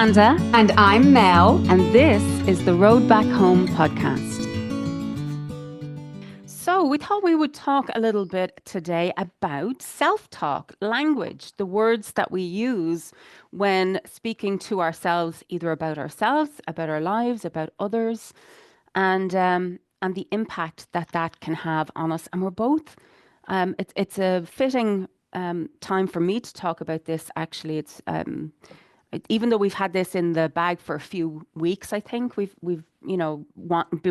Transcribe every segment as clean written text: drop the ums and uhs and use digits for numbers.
Amanda. And I'm Mel. And this is the Road Back Home podcast. So, we thought we would talk a little bit today about self talk, language, the words that we use when speaking to ourselves, either about ourselves, about our lives, about others, and the impact that that can have on us. And we're both, it's a fitting time for me to talk about this. Actually, even though we've had this in the bag for a few weeks, I think we've been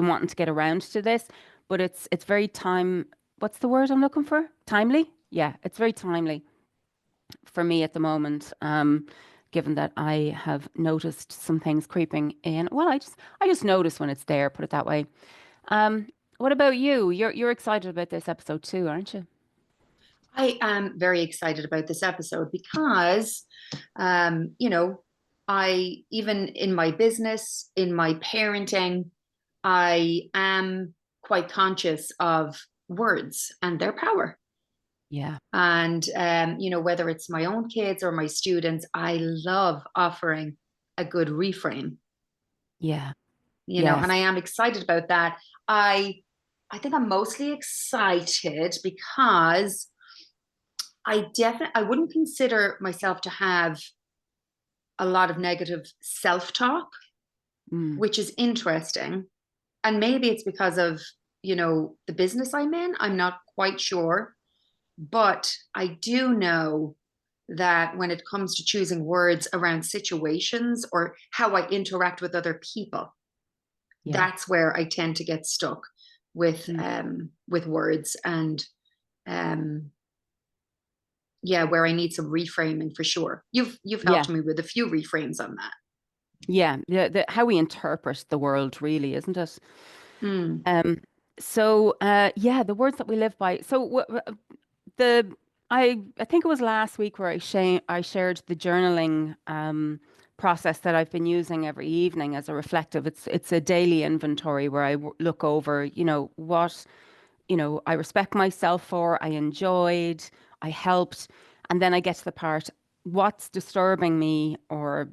wanting to get around to this, but it's very time. What's the word I'm looking for? Timely? Yeah, it's very timely for me at the moment. Given that I have noticed some things creeping in. Well, I just notice when it's there. Put it that way. What about you? You're excited about this episode too, aren't you? I am very excited about this episode because, you know, I, even in my business, in my parenting, I am quite conscious of words and their power. Yeah, And, whether it's my own kids or my students, I love offering a good reframe, yeah, and I yes, am excited about that. I, I think I'm mostly excited because I wouldn't consider myself to have a lot of negative self-talk, mm, which is interesting. And maybe it's because of, the business I'm in. I'm not quite sure. But I do know that when it comes to choosing words around situations or how I interact with other people, yeah, that's where I tend to get stuck with mm, with words and um yeah, where I need some reframing for sure. You've yeah. helped me with a few reframes on that. Yeah, how we interpret the world, really, isn't it? Mm. Um, yeah, the words that we live by. The I think it was last week where I shared the journaling process that I've been using every evening as a reflective. It's a daily inventory where look over, what I respect myself for, I enjoyed, I helped, and then I get to the part, what's disturbing me, or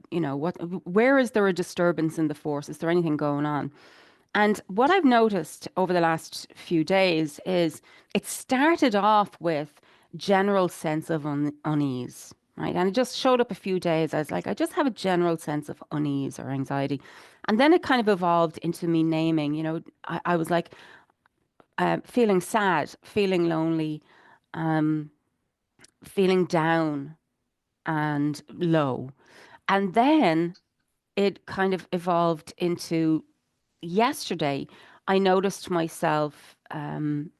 where is there a disturbance in the force? Is there anything going on? And what I've noticed over the last few days is it started off with general sense of unease, right? And it just showed up a few days. I was like, I just have a general sense of unease or anxiety. And then it kind of evolved into me naming, I was like, feeling sad, feeling lonely, um, feeling down and low. And then it kind of evolved into yesterday. I noticed myself, when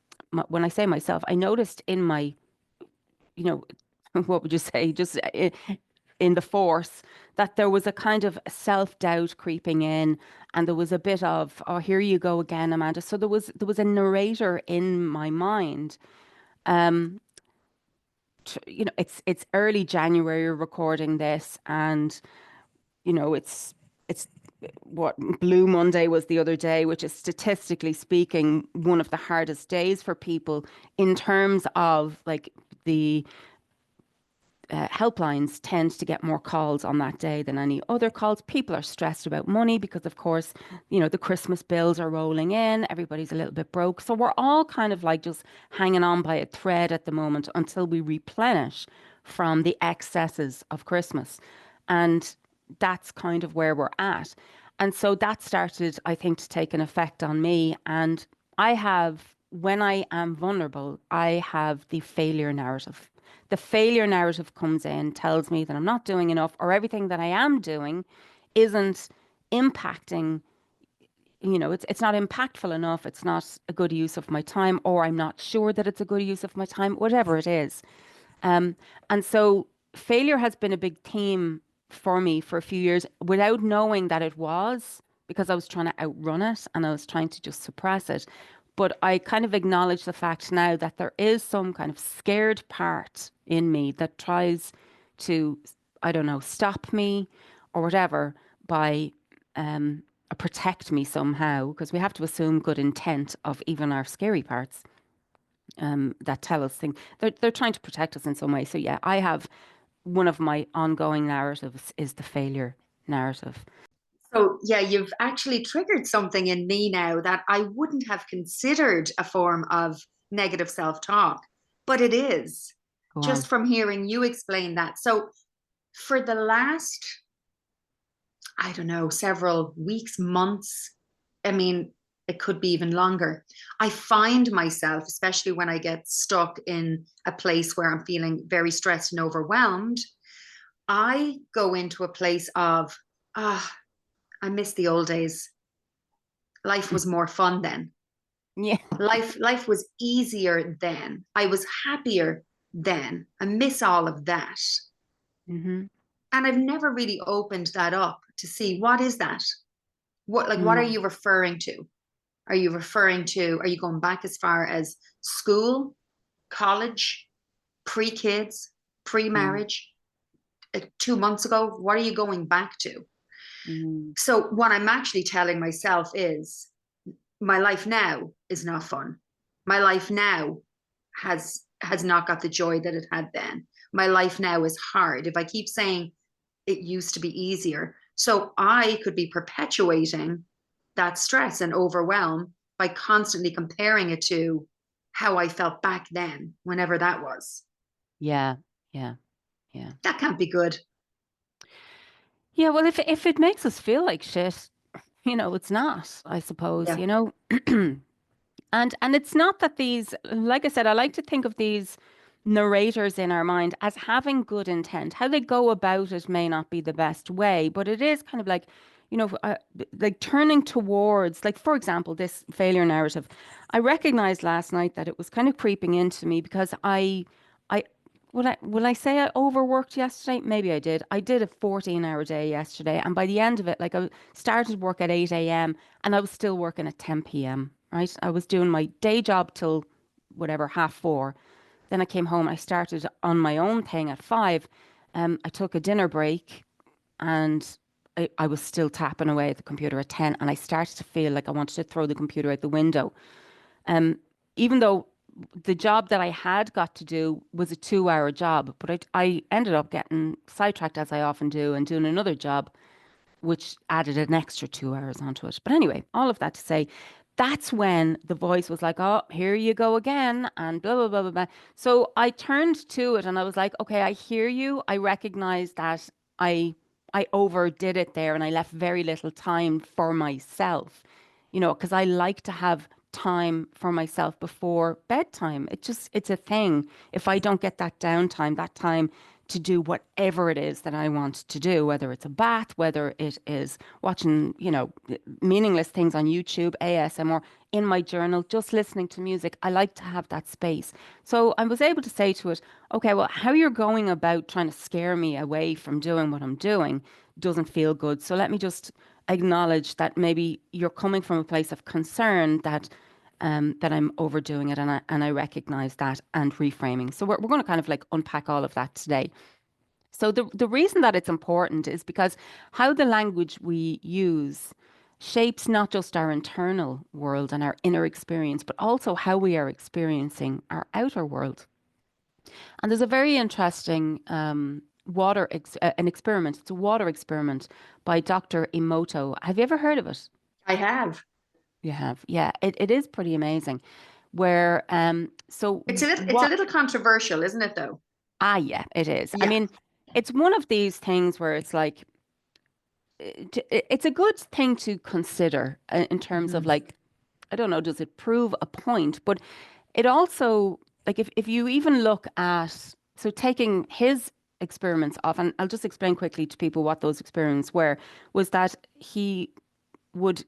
I say myself, I noticed in my, you know, what would you say, just in the force, that there was a kind of self-doubt creeping in, and there was a bit of, oh, here you go again, Amanda. So there was a narrator in my mind. Um, it's early January recording this, and it's what Blue Monday was the other day, which is statistically speaking one of the hardest days for people in terms of like the helplines tend to get more calls on that day than any other calls. People are stressed about money because, of course, the Christmas bills are rolling in. Everybody's a little bit broke. So we're all kind of like just hanging on by a thread at the moment until we replenish from the excesses of Christmas. And that's kind of where we're at. And so that started, I think, to take an effect on me. And when I am vulnerable, I have the failure narrative. The failure narrative comes in, tells me that I'm not doing enough, or everything that I am doing isn't impacting, it's not impactful enough, it's not a good use of my time, or I'm not sure that it's a good use of my time, whatever it is. Um, and so failure has been a big theme for me for a few years without knowing that it was, because I was trying to outrun it and I was trying to just suppress it. But I kind of acknowledge the fact now that there is some kind of scared part in me that tries to, I don't know, stop me or whatever by protect me somehow, because we have to assume good intent of even our scary parts that tell us things. They're trying to protect us in some way. So yeah, I have one of my ongoing narratives is the failure. narrative. So, yeah, you've actually triggered something in me now that I wouldn't have considered a form of negative self-talk, but it is Go just on. from hearing you explain that. So, for the last, I don't know, several weeks, months, I mean, it could be even longer. I find myself, especially when I get stuck in a place where I'm feeling very stressed and overwhelmed, I go into a place of, ah, I miss the old days. Life was more fun then. Yeah. Life was easier then. I was happier then. I miss all of that. Mm-hmm. And I've never really opened that up to see what is that? What are Mm. you referring to? Are you going back as far as school, college, pre-kids, Mm. pre-marriage, 2 months ago? What are you going back to? Mm. So what I'm actually telling myself is my life now is not fun. My life now has not got the joy that it had then. My life now is hard. If I keep saying it used to be easier, so I could be perpetuating that stress and overwhelm by constantly comparing it to how I felt back then, whenever that was. Yeah. Yeah. Yeah. That can't be good. Yeah. Well, if it makes us feel like shit, it's not, I suppose, Yeah. And it's not that these, like I said, I like to think of these narrators in our mind as having good intent. How they go about it may not be the best way, but it is kind of like, like turning towards, like for example, this failure narrative. I recognized last night that it was kind of creeping into me because I, will I say I overworked yesterday? Maybe I did. I did a 14-hour day yesterday, and by the end of it, like I started work at 8 a.m. and I was still working at 10 p.m. Right? I was doing my day job till whatever, half four. Then I came home. I started on my own thing at five. I took a dinner break and I was still tapping away at the computer at 10. And I started to feel like I wanted to throw the computer out the window. Um, Even though the job that I had got to do was a 2-hour job, but I ended up getting sidetracked as I often do and doing another job which added an extra 2 hours onto it. But anyway, all of that to say, that's when the voice was like, oh, here you go again, and blah, blah, blah, blah, blah. So I turned to it and I was like, okay, I hear you. I recognize that I I overdid it there and I left very little time for myself, because I like to have time for myself before bedtime. It's a thing. If I don't get that downtime, that time to do whatever it is that I want to do, whether it's a bath, whether it is watching, meaningless things on YouTube, ASMR, in my journal, just listening to music. I like to have that space. So I was able to say to it, okay, well, how you're going about trying to scare me away from doing what I'm doing doesn't feel good. So let me just acknowledge that maybe you're coming from a place of concern that I'm overdoing it, and I recognize that and reframing. So we're going to kind of like unpack all of that today. So the reason that it's important is because how the language we use shapes not just our internal world and our inner experience, but also how we are experiencing our outer world. And there's a very interesting an experiment. It's a water experiment by Dr. Emoto. Have you ever heard of it? I have. You have, yeah. It is pretty amazing. Where so It's a what? little controversial, isn't it though? Ah, yeah, it is. I Yeah. mean, it's one of these things where it's like it's a good thing to consider in terms of Mhm. like, I don't know, does it prove a point? But it also, like, if you even look at, so taking his experiments off, and I'll just explain quickly to people what those experiments were, was that he would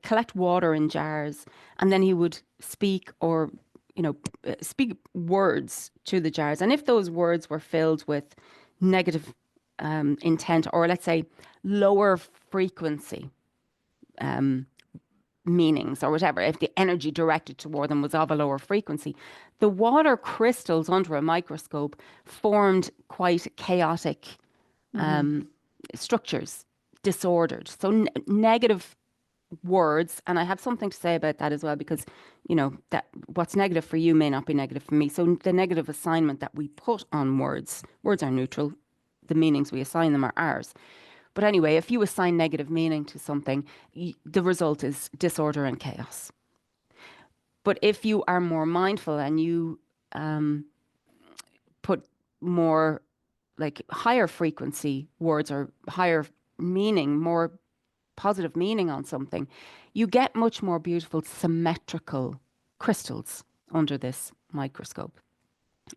collect water in jars and then he would speak or, speak words to the jars. And if those words were filled with negative intent, or let's say lower frequency meanings or whatever, if the energy directed toward them was of a lower frequency, the water crystals under a microscope formed quite chaotic Mhm. structures, disordered. So negative words, and I have something to say about that as well, because that what's negative for you may not be negative for me. So the negative assignment that we put on words are neutral. The meanings we assign them are ours. But anyway, if you assign negative meaning to something, the result is disorder and chaos. But if you are more mindful and you um, put more like higher frequency words or higher meaning, more positive meaning on something, you get much more beautiful symmetrical crystals under this microscope.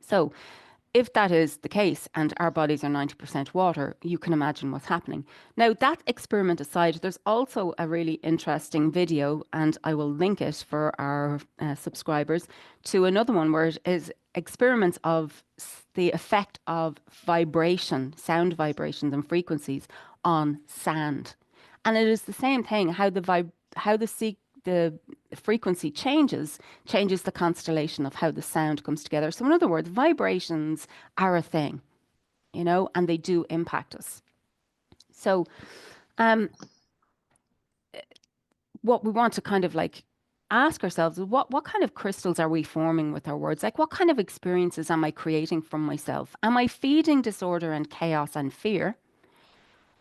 So if that is the case and our bodies are 90% water, you can imagine what's happening. Now, that experiment aside, there's also a really interesting video, and I will link it for our subscribers, to another one where it is experiments of the effect of vibration, sound vibrations and frequencies on sand. And it is the same thing, how the frequency changes the constellation of how the sound comes together. So in other words, vibrations are a thing, and they do impact us. So um, what we want to kind of like ask ourselves is what kind of crystals are we forming with our words? Like what kind of experiences am I creating from myself? Am I feeding disorder and chaos and fear?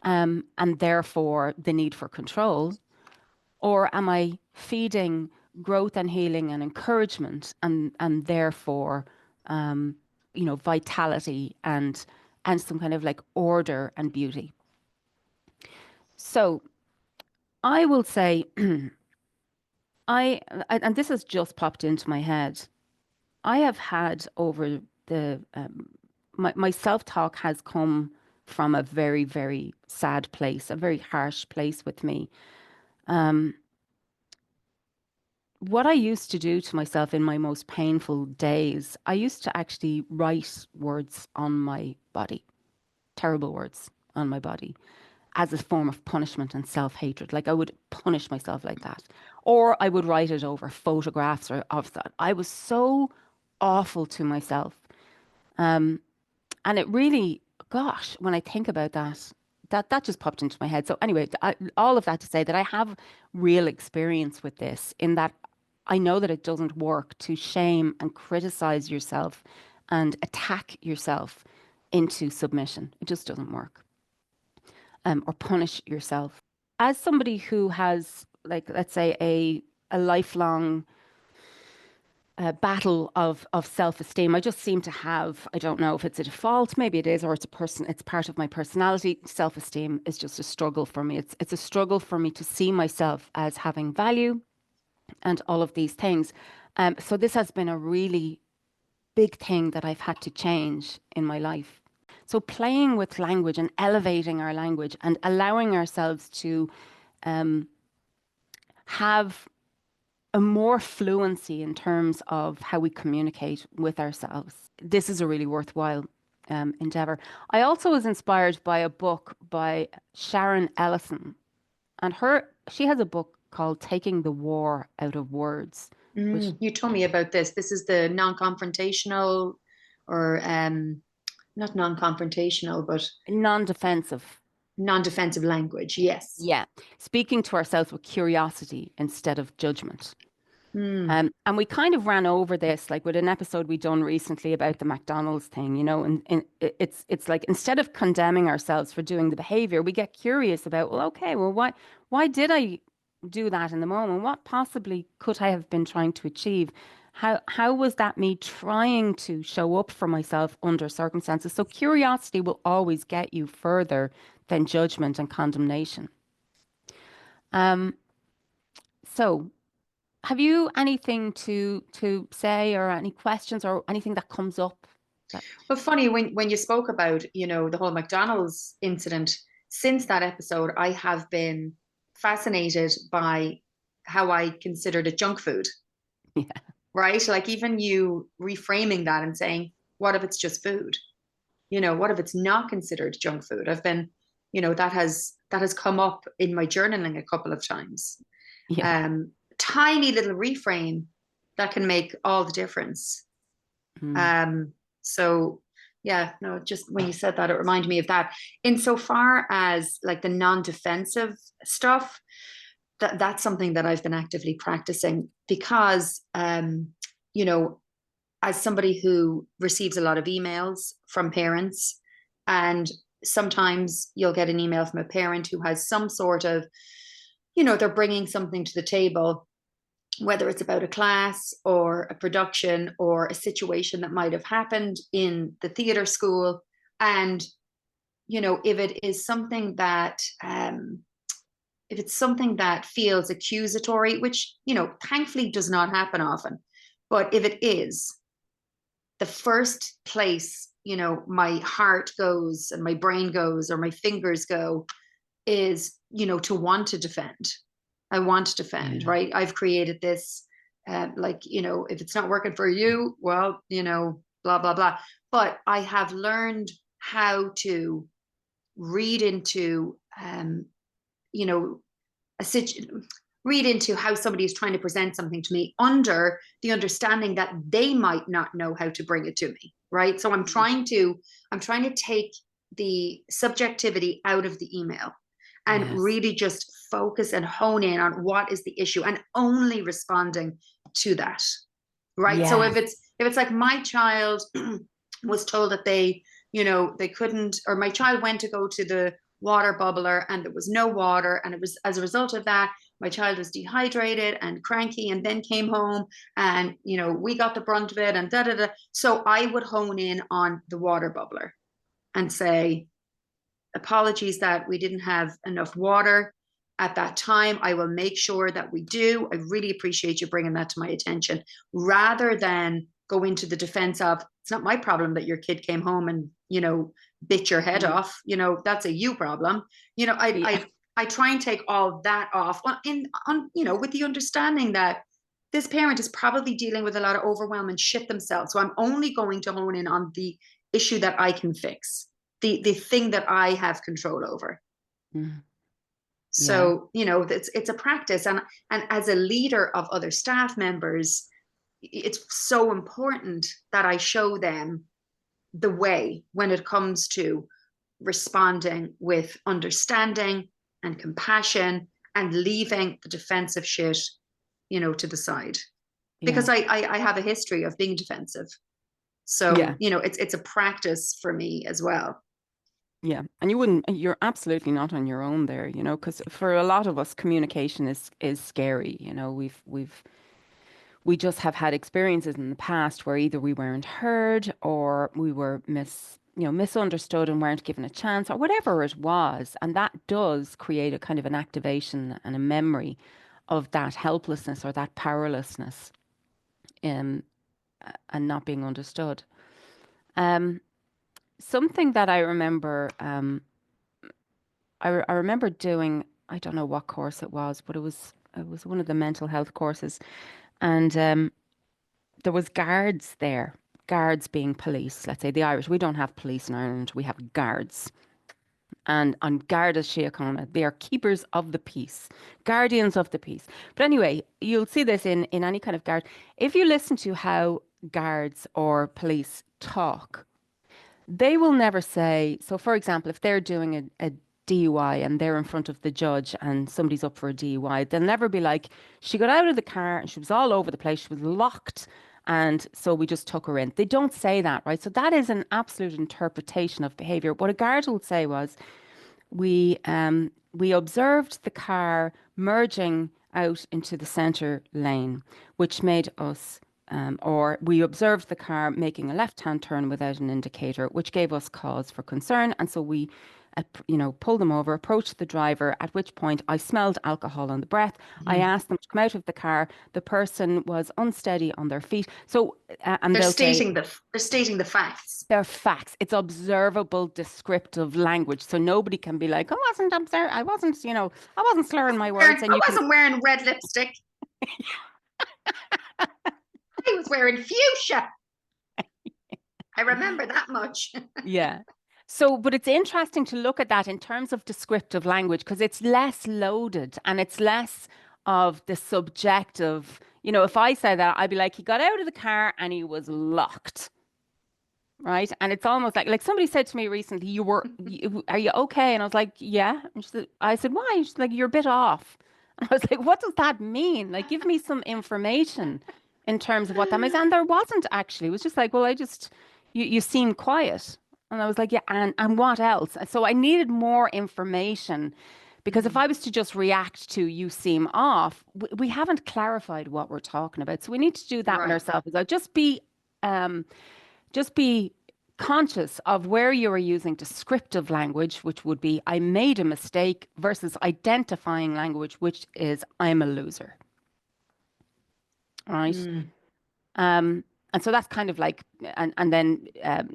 And therefore the need for control? Or am I feeding growth and healing and encouragement and therefore vitality and some kind of like order and beauty? So I will say and this has just popped into my head. I have had over the my self-talk has come from a very, very sad place, a very harsh place with me. Um, what I used to do to myself in my most painful days, I used to actually write words on my body, terrible words on my body, as a form of punishment and self-hatred. Like I would punish myself like that. Or I would write it over photographs or of that. I was so awful to myself. Um, and it really, gosh, when I think about that, that just popped into my head. So anyway, all of that to say that I have real experience with this in that I know that it doesn't work to shame and criticize yourself and attack yourself into submission. It just doesn't work. Or punish yourself. As somebody who has, like, let's say, a lifelong battle of self-esteem. I just seem to have, I don't know if it's a default, maybe it is, or it's part of my personality. Self-esteem is just a struggle for me. It's a struggle for me to see myself as having value and all of these things. So this has been a really big thing that I've had to change in my life. So playing with language and elevating our language and allowing ourselves to um, have a more fluency in terms of how we communicate with ourselves. This is a really worthwhile endeavor. I also was inspired by a book by Sharon Ellison, and she has a book called Taking the War Out of Words, which You told me about this. This is the non-confrontational, or not non-confrontational, but non-defensive. non-defensive language. Yes. Yeah, speaking to ourselves with curiosity instead of judgment. Mm. And we kind of ran over this, like with an episode we done recently about the McDonald's thing, and it's like instead of condemning ourselves for doing the behavior, we get curious about, well, okay, well, why did I do that in the moment? What possibly could I have been trying to achieve? How was that me trying to show up for myself under circumstances? So curiosity will always get you further than judgment and condemnation. Um, so have you anything to say or any questions or anything that comes up that But funny when you spoke about, the whole McDonald's incident, since that episode, I have been fascinated by how I considered it junk food, yeah, right? Like even you reframing that and saying, what if it's just food? What if it's not considered junk food? I've been, that has come up in my journaling a couple of times. yeah. Um, Tiny little reframe that can make all the difference. Mm. Um, so yeah, no, just when you said that, it reminded me of that. Insofar as like the non-defensive stuff, that's something that I've been actively practicing because you know, as somebody who receives a lot of emails from parents, and sometimes you'll get an email from a parent who has some sort of, they're bringing something to the table, whether it's about a class or a production or a situation that might have happened in the theatre school. And, if it is something that, if it's something that feels accusatory, which, thankfully does not happen often, but if it is, the first place, my heart goes and my brain goes or my fingers go is, to want to defend. I want to defend, Yeah. right? I've created this, like, if it's not working for you, well, blah, blah, blah. But I have learned how to read into, you know, a situation, read into how somebody is trying to present something to me under the understanding that they might not know how to bring it to me, right? So Mm. I'm trying to take the subjectivity out of the email and Yes. really just focus and hone in on what is the issue and only responding to that, right? So Yes. if it's like my child was told that they couldn't, or my child went to go to the water bubbler and there was no water, and it was as a result of that my child was dehydrated and cranky and then came home, and we got the brunt of it and da da da. So I would hone in on the water bubbler and say, apologies that we didn't have enough water at that time. I will make sure that we do. I really appreciate you bringing that to my attention, rather than go into the defense of, it's not my problem that your kid came home and, bit your head Mm. off. That's a you problem. You know, I, Yeah. I, I try and take all that off with the understanding that this parent is probably dealing with a lot of overwhelm and shit themselves. So I'm only going to hone in on the issue that I can fix, the thing that I have control over. Mm. Yeah. So, it's a practice. And as a leader of other staff members, it's so important that I show them the way when it comes to responding with understanding and compassion and leaving the defensive shit, to the side. Because Yeah. I have a history of being defensive. Yeah. So, it's a practice for me as well. Yeah. And you're absolutely not on your own there, because for a lot of us, communication is scary. We just have had experiences in the past where either we weren't heard or we were misunderstood and weren't given a chance or whatever it was. And that does create a kind of an activation and a memory of that helplessness or that powerlessness, um, and not being understood. Um, Something that I remember, I remember doing, I don't know what course it was, but it was one of the mental health courses. And there was guards there, guards being police. Let's say the Irish, we don't have police in Ireland, we have guards. And on Garda Síochána, they are keepers of the peace, guardians of the peace. But anyway, you'll see this in any kind of guard. If you listen to how guards or police talk, they will never say, so for example, if they're doing a DUI and they're in front of the judge and somebody's up for a DUI, they'll never be like, she got out of the car and she was all over the place, she was locked, and so we just took her in. They don't say that, right? So that is an absolute interpretation of behavior. What a guard would say was, we observed the car merging out into the center lane, which made us, or we observed the car making a left-hand turn without an indicator, which gave us cause for concern. And so we, pulled them over, approached the driver, at which point I smelled alcohol on the breath. I Mhm. asked them to come out of the car. The person was unsteady on their feet. So, and They're they'll say, stating the facts. they're facts. It's observable, descriptive language. So nobody can be like, I wasn't slurring my words. And I you can, wasn't wearing red lipstick. I was wearing fuchsia. I remember that much. yeah. So, but it's interesting to look at that in terms of descriptive language because it's less loaded and it's less of the subjective. If I say that, I'd be like, he got out of the car and he was locked. Right. And it's almost like somebody said to me recently, are you okay? And I was like, yeah. And I said, why? She's like, you're a bit off. And I was like, what does that mean? Like, give me some information in terms of what that means. And there wasn't actually. It was just like, well, you seem quiet. And I was like, yeah, and what else? So I needed more information because if Mm. I was to just react to you seem off, we haven't clarified what we're talking about. So we need to do that with Right. ourselves. Um, just be conscious of where you are using descriptive language, which would be I made a mistake, versus identifying language, which is I'm a loser. All right. Mm. Um, and so that's kind of like, and then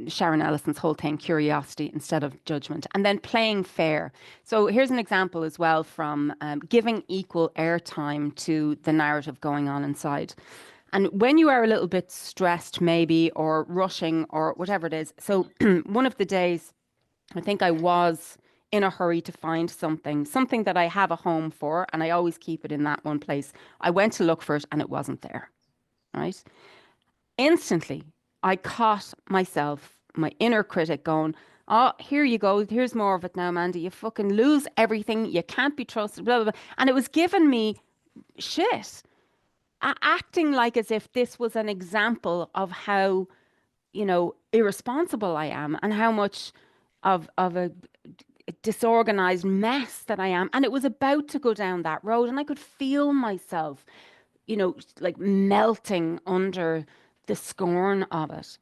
Sharon Ellison's whole thing, curiosity instead of judgment, and then playing fair. So here's an example as well from giving equal airtime to the narrative going on inside. And when you are a little bit stressed, maybe, or rushing, or whatever it is. So one of the days, I think I was in a hurry to find something that I have a home for, and I always keep it in that one place. I went to look for it, and it wasn't there. Right. Instantly, I caught myself, my inner critic going, oh, here you go. Here's more of it now, Mandy. You fucking lose everything. You can't be trusted, blah, blah, blah. And it was giving me shit, acting like as if this was an example of how, irresponsible I am and how much of a disorganized mess that I am. And it was about to go down that road, and I could feel myself like melting under the scorn of it.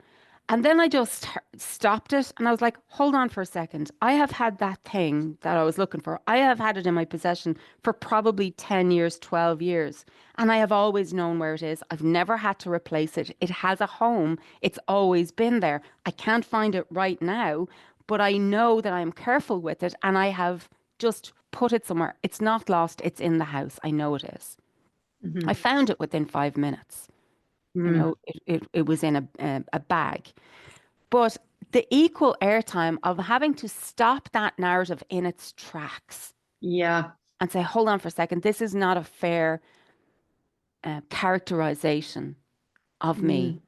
And then I just stopped it and I was like, hold on for a second. I have had that thing that I was looking for. I have had it in my possession for probably 10 years, 12 years. And I have always known where it is. I've never had to replace it. It has a home. It's always been there. I can't find it right now, but I know that I'm careful with it and I have just put it somewhere. It's not lost. It's in the house. I know it is. I Hmm. found it within 5 minutes. Mm. It was in a bag. But the equal airtime of having to stop that narrative in its tracks Yeah. and say, hold on for a second, this is not a fair characterization of me.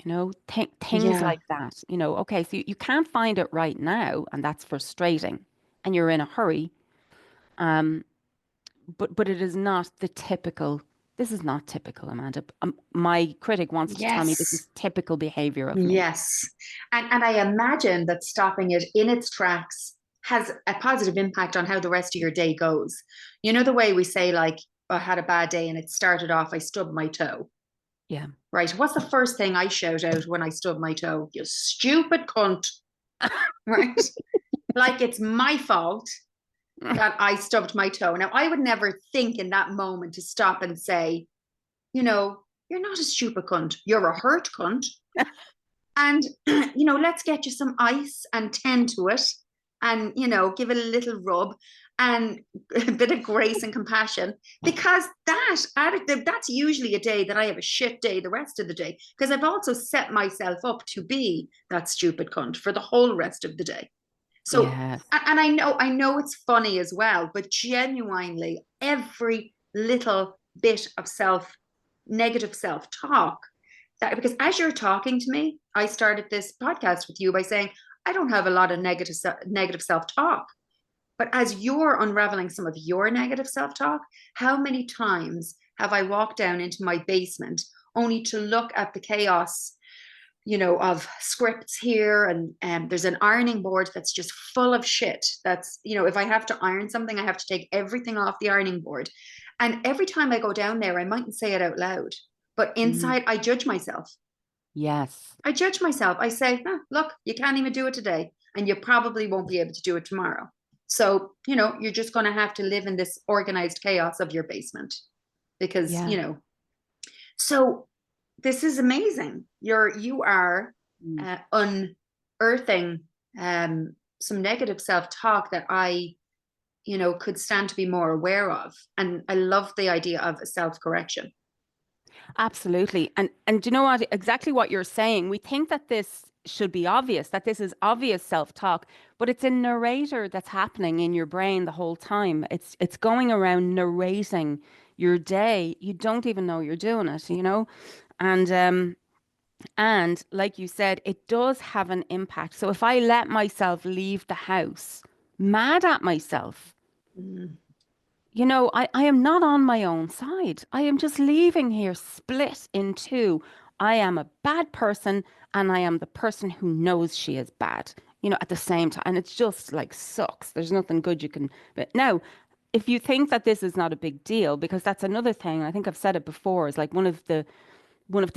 Mm. Things Yeah. like that. Okay, so you can't find it right now, and that's frustrating, and you're in a hurry. Um, but it is not the typical. This is not typical, Amanda. My critic wants to tell me this Yes. is typical behavior of me. Yes. And I imagine that stopping it in its tracks has a positive impact on how the rest of your day goes. You know, the way we say, like, I had a bad day and it started off, I stubbed my toe, Yeah. right? What's the first thing I shout out when I stub my toe? You stupid cunt, right? Like it's my fault that I stubbed my toe. Now, I would never think in that moment to stop and say, you know, you're not a stupid cunt. You're a hurt cunt. And, let's get you some ice and tend to it and, give it a little rub and a bit of grace and compassion because that's usually a day that I have a shit day the rest of the day because I've also set myself up to be that stupid cunt for the whole rest of the day. So, Yes. and I know it's funny as well, but genuinely, every little bit of negative self talk that because as you're talking to me, I started this podcast with you by saying I don't have a lot of negative self talk. But as you're unraveling some of your negative self talk, how many times have I walked down into my basement only to look at the chaos of scripts here and there's an ironing board that's just full of shit. That's, if I have to iron something, I have to take everything off the ironing board. And every time I go down there, I mightn't say it out loud, but Mhm. inside I judge myself. Yes. I judge myself. I say, look, you can't even do it today, and you probably won't be able to do it tomorrow. So, you're just going to have to live in this organized chaos of your basement because, Yeah. so this is amazing. You are Mm. unearthing some negative self-talk that I, could stand to be more aware of. And I love the idea of a self-correction. Absolutely. And do you know what? Exactly what you're saying. We think that this should be obvious, that this is obvious self-talk, but it's a narrator that's happening in your brain the whole time. It's going around narrating your day. You don't even know you're doing it. And like you said, it does have an impact. So if I let myself leave the house mad at myself, Mm. I am not on my own side. I am just leaving here split in two, I am a bad person and I am the person who knows she is bad, at the same time. And it's just like sucks. There's nothing good you can. But now, if you think that this is not a big deal, because that's another thing, I think I've said it before, is like one of the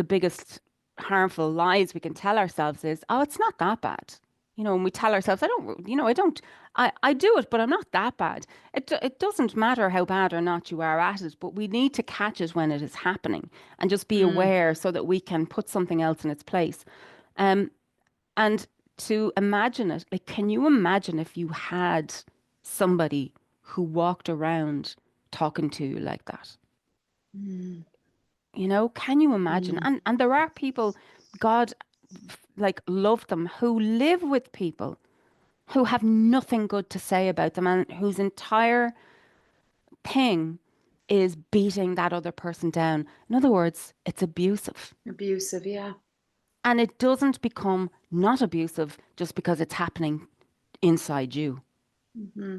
biggest harmful lies we can tell ourselves is, oh, it's not that bad. And we tell ourselves, I do it, but I'm not that bad. It doesn't matter how bad or not you are at it, but we need to catch it when it is happening and just be Mm, aware so that we can put something else in its place. Um, and to imagine it, like, can you imagine if you had somebody who walked around talking to you like that? mm, Can you imagine? mm. And there are people, God, like, love them, who live with people who have nothing good to say about them and whose entire thing is beating that other person down. In other words, it's abusive. Abusive, yeah. And it doesn't become not abusive just because it's happening inside you. Hmm.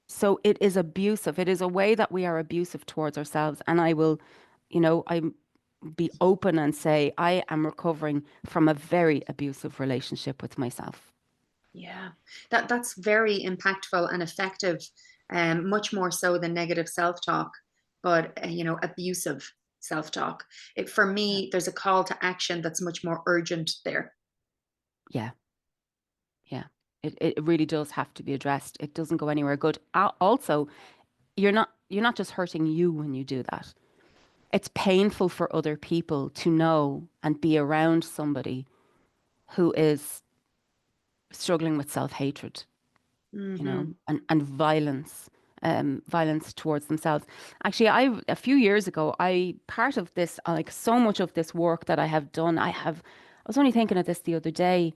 So it is abusive. It is a way that we are abusive towards ourselves. And I be open and say, I am recovering from a very abusive relationship with myself. Yeah, that's very impactful and effective, much more so than negative self-talk, but abusive self-talk. For Yeah. me, there's a call to action that's much more urgent there. Yeah. Yeah. It really does have to be addressed. It doesn't go anywhere good. Also, you're not just hurting you when you do that. It's painful for other people to know and be around somebody who is struggling with self-hatred, Hmm. and violence towards themselves. Actually, a few years ago, I part of this, like so much of this work that I have done, I was only thinking of this the other day.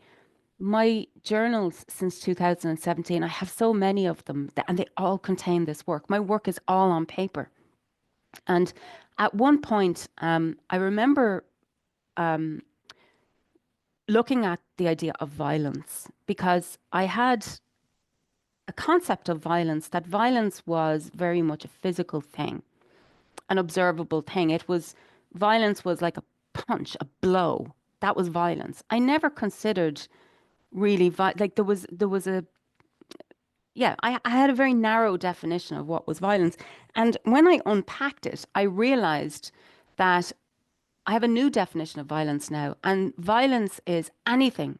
My journals since 2017, I have so many of them, and they all contain this work. My work is all on paper. And at one point, I remember looking at the idea of violence because I had a concept of violence, that violence was very much a physical thing, an observable thing. Violence was like a punch, a blow. That was violence. I never considered really like there was a yeah, I had a very narrow definition of what was violence. And when I unpacked it, I realized that I have a new definition of violence now. And violence is anything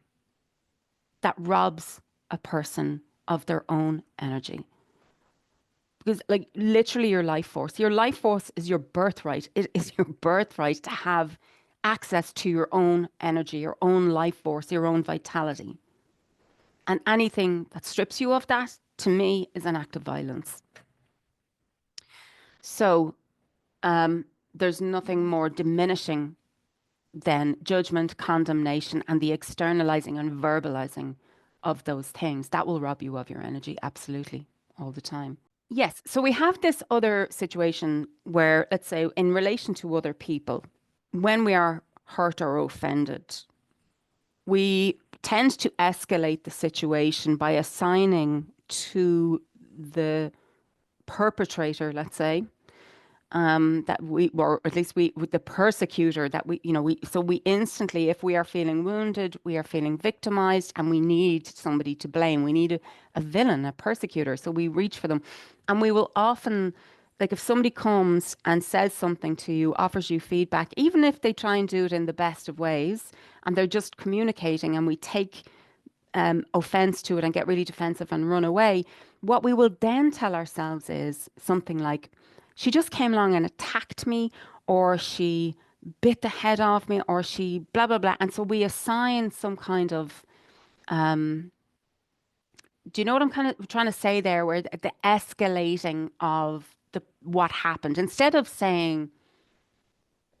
that robs a person of their own energy. Because, like, literally, your life force is your birthright. It is your birthright to have access to your own energy, your own life force, your own vitality. And anything that strips you of that, to me, is an act of violence. So, there's nothing more diminishing than judgment, condemnation, and the externalizing and verbalizing of those things. That will rob you of your energy, absolutely, all the time. Yes. So we have this other situation where, let's say, in relation to other people, when we are hurt or offended, we tend to escalate the situation by assigning to the perpetrator, let's say, that we, or at least we, with the persecutor, that so we instantly, if we are feeling wounded, we are feeling victimized, and we need somebody to blame. We need a villain, a persecutor. So we reach for them. And we will often, like, if somebody comes and says something to you, offers you feedback, even if they try and do it in the best of ways, and they're just communicating, and we take offense to it and get really defensive and run away, what we will then tell ourselves is something like, she just came along and attacked me, or she bit the head off me, or she blah, blah, blah. And so we assign some kind of, do you know what I'm kind of trying to say there? Where the escalating of what happened, instead of saying,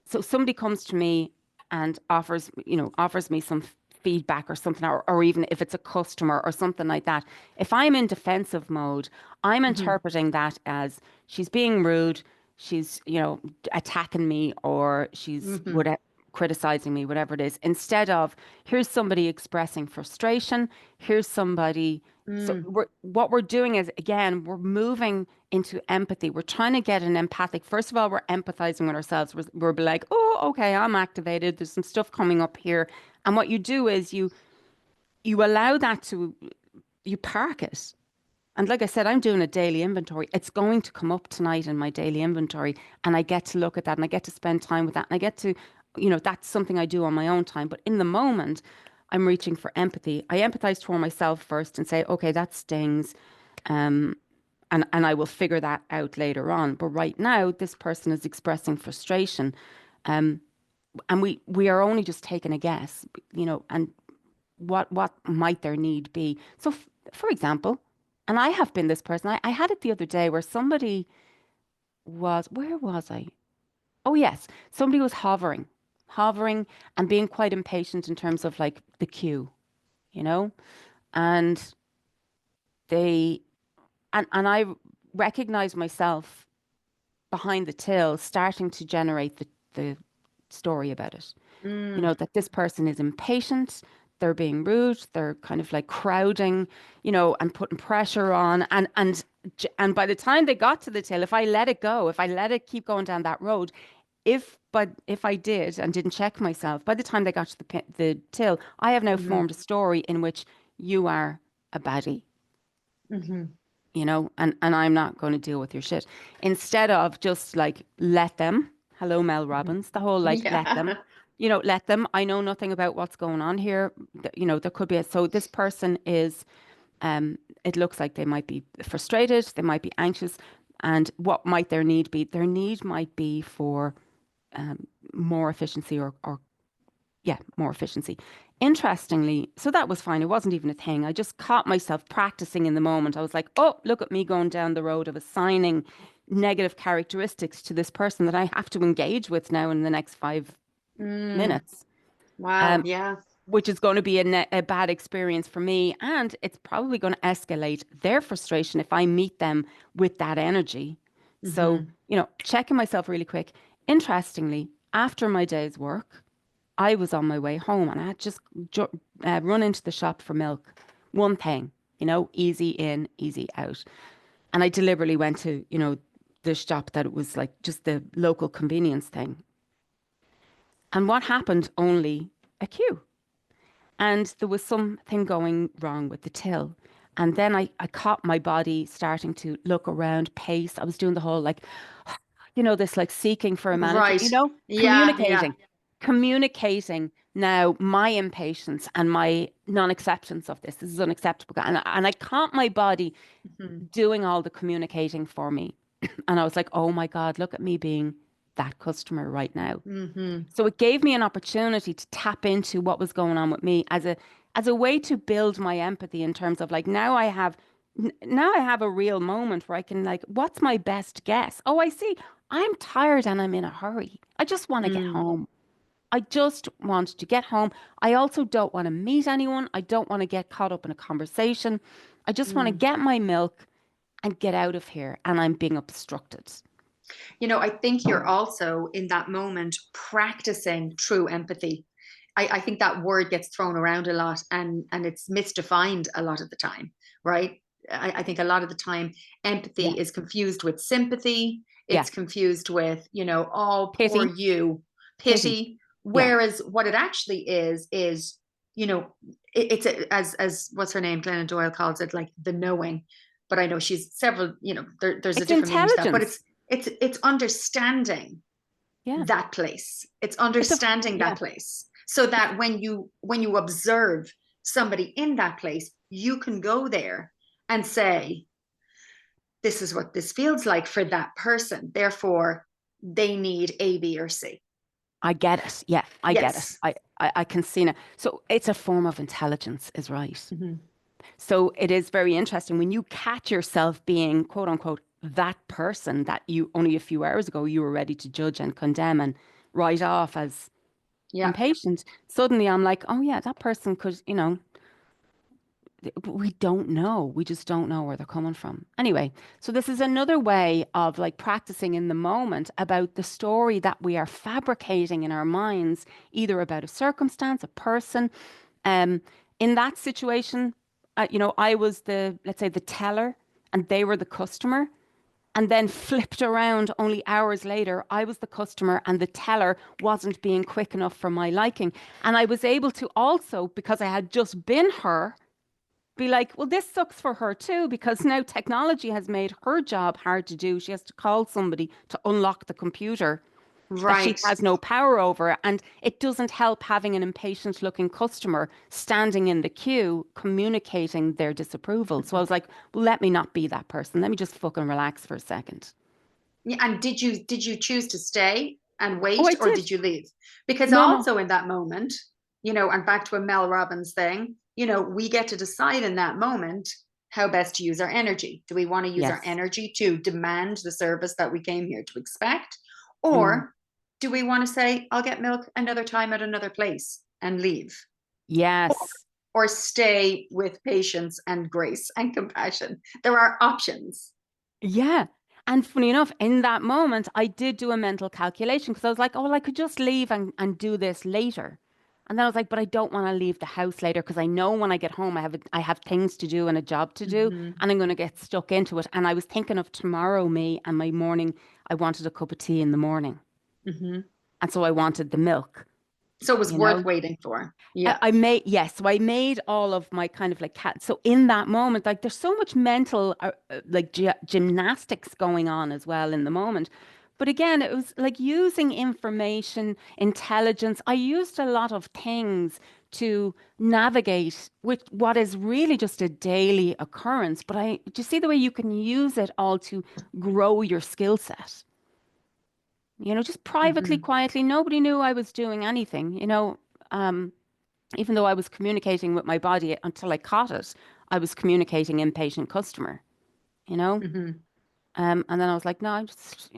so somebody comes to me and offers me some feedback or something, or even if it's a customer or something like that. If I'm in defensive mode, I'm Hmm. interpreting that as she's being rude, she's, attacking me, or she's Hmm. criticizing me, whatever it is, instead of, here's somebody expressing frustration, here's somebody, So Mm, what we're doing is, again, we're moving into empathy. We're trying to get an empathic. First of all, we're empathizing with ourselves. We're like, oh, okay, I'm activated. There's some stuff coming up here. And what you do is you allow that to, you park it. And like I said, I'm doing a daily inventory. It's going to come up tonight in my daily inventory, and I get to look at that and I get to spend time with that. And I get to, that's something I do on my own time. But in the moment, I'm reaching for empathy. I empathize for myself first and say, okay, that stings. Um, and I will figure that out later on. But right now, this person is expressing frustration. Um, and we are only just taking a guess, and what might their need be? So, for example, and I have been this person. I had it the other day where somebody was, where was I? Oh, yes, somebody was hovering and being quite impatient in terms of like the queue, you know, and they and I recognized myself behind the till starting to generate the story about it. mm, That this person is impatient, they're being rude, they're kind of like crowding, and putting pressure on. And by the time they got to the till, if I let it go, if I let it keep going down that road, if I did and didn't check myself, by the time they got to the till, I have now mhm, formed a story in which you are a baddie, mhm, and I'm not going to deal with your shit. Instead of just like let them, hello Mel mhm. Robbins, the whole like let them, Yeah. let them. I know nothing about what's going on here. There could be so this person is, it looks like they might be frustrated, they might be anxious, and what might their need be? Their need might be for more efficiency or yeah, more efficiency. Interestingly, so that was fine. It wasn't even a thing. I just caught myself practicing in the moment. I was like, oh, look at me going down the road of assigning negative characteristics to this person that I have to engage with now in the next five Mm, minutes, wow. um, Yeah. which is going to be a bad experience for me. And it's probably going to escalate their frustration if I meet them with that energy. So, Hmm. checking myself really quick. Interestingly, after my day's work, I was on my way home and I had just run into the shop for milk. One thing, easy in, easy out. And I deliberately went to, the shop that it was like just the local convenience thing. And what happened? Only a queue. And there was something going wrong with the till. And then I caught my body starting to look around, pace. I was doing the whole like, this like seeking for a manager, Right. Yeah. Yeah. communicating now my impatience and my non-acceptance of this. This is unacceptable. And I caught my body Hmm. doing all the communicating for me. And I was like, oh my God, look at me being that customer right now. Hmm. So it gave me an opportunity to tap into what was going on with me as a way to build my empathy in terms of like now I have a real moment where I can like, what's my best guess? Oh, I see. I'm tired and I'm in a hurry. I just want to get Mm, home. I just want to get home. I also don't want to meet anyone. I don't want to get caught up in a conversation. I just want to mm. get my milk and get out of here. And I'm being obstructed. I think you're also in that moment practicing true empathy. I think that word gets thrown around a lot and it's misdefined a lot of the time, right? I think a lot of the time Yeah. empathy is confused with sympathy. Yeah. It's confused with, oh, poor Pity. you, Pity. pity. Yeah. Whereas what it actually is, you know, it's as what's her name? Glennon Doyle calls it like the knowing. But I know she's several, there's a It's different meaning to that. But intelligence. it's understanding Yeah. that place. It's It's a, understanding yeah. that place so that when you observe somebody in that place, you can go there and say, this is what this feels like for that person, therefore they need A, B, or C. I get it. Yeah, I get it. Yes. I can see now. So it's a form of intelligence, is right. Mm-hmm. So it is very interesting when you catch yourself being, quote unquote, that person that you only a few hours ago you were ready to judge and condemn and write off as Yeah. impatient. Suddenly I'm like, oh yeah, that person could, we don't know. We just don't know where they're coming from. Anyway, so this is another way of like practicing in the moment about the story that we are fabricating in our minds, either about a circumstance, a person. Um, in that situation, I was let's say the teller and they were the customer. And then flipped around only hours later, I was the customer and the teller wasn't being quick enough for my liking. And I was able to also, because I had just been her, be like, well, this sucks for her too, because now technology has made her job hard to do. She has to call somebody to unlock the computer that she Right. has no power over. And it doesn't help having an impatient looking customer standing in the queue communicating their disapproval. So I was like, well, let me not be that person. Let me just fucking relax for a second. Yeah, and did you choose to stay and Oh, wait, I or did. did you leave? Because No, no. also in that moment, and back to a Mel Robbins thing, we get to decide in that moment how best to use our energy. Do we want to use our Yes. energy to demand the service that we came here to expect? Mm. Or do we want to say, I'll get milk another time at another place and leave? Yes. Or stay with patience and grace and compassion? There are options. Yeah. And funny enough, in that moment, I did do a mental calculation because I was like, oh, well, I could just leave and do this later. And then I was like, but I don't want to leave the house later because I know when I get home, I have things to do and a job to do, Hmm. and I'm going to get stuck into it. And I was thinking of tomorrow, me, and my morning. I wanted a cup of tea in the morning. Hmm. And so I wanted the milk, So it was you worth know? waiting for. Yeah. I made, yes, so I made all of my kind of like cat. So in that moment, like there's so much mental like gymnastics going on as well in the moment. But again, it was like using information, intelligence. I used a lot of things to navigate with what is really just a daily occurrence. But do you see the way you can use it all to grow your skill set? Just privately, Hmm. quietly. Nobody knew I was doing anything. Um, even though I was communicating with my body until I caught it, I was communicating impatient customer, you know? Hmm. And then I was like, no, I'm just,